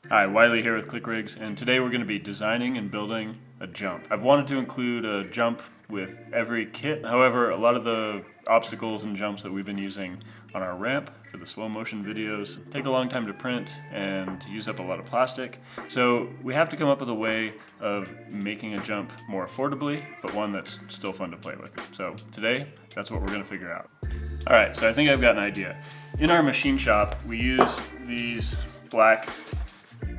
Hi, Wiley here with ClickRigs, and today we're going to be designing and building a jump. I've wanted to include a jump with every kit. However, a lot of the obstacles and jumps that we've been using on our ramp for the slow motion videos take a long time to print and use up a lot of plastic. So we have to come up with a way of making a jump more affordably, but one that's still fun to play with. So today, that's what we're going to figure out. Alright, so I think I've got an idea. In our machine shop, we use these black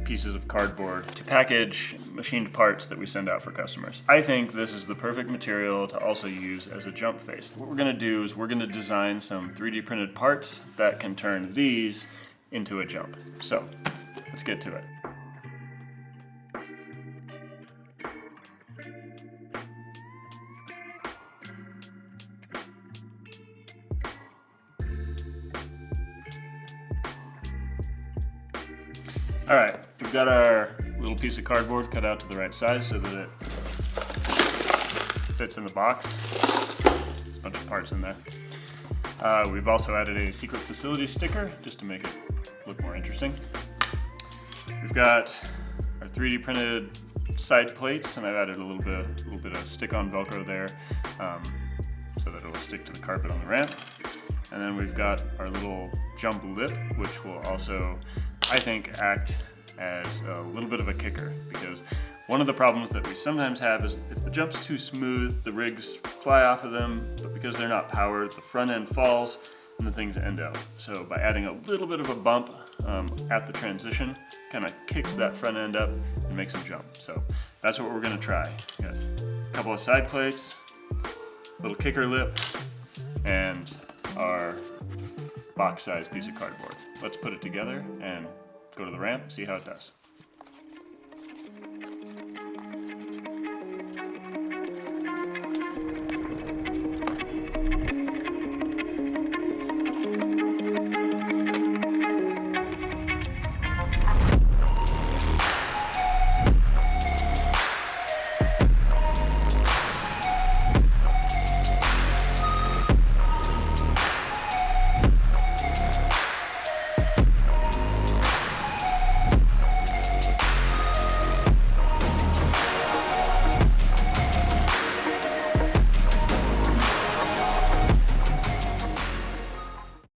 pieces of cardboard to package machined parts that we send out for customers. I think this is the perfect material to also use as a jump face. What we're going to do is we're going to design some 3D printed parts that can turn these into a jump. So let's get to it. All right, we've got our little piece of cardboard cut out to the right size so that it fits in the box. There's a bunch of parts in there. We've also added a secret facility sticker just to make it look more interesting. We've got our 3D printed side plates, and I've added a little bit of stick-on Velcro there so that it will stick to the carpet on the ramp. And then we've got our little jump lip, which will also, I think, act as a little bit of a kicker, because one of the problems that we sometimes have is if the jump's too smooth, the rigs fly off of them, but because they're not powered, the front end falls and the things end out. So by adding a little bit of a bump at the transition, kind of kicks that front end up and makes them jump. So that's what we're gonna try. We got a couple of side plates, little kicker lip, and our box-sized piece of cardboard. Let's put it together and go to the ramp, see how it does.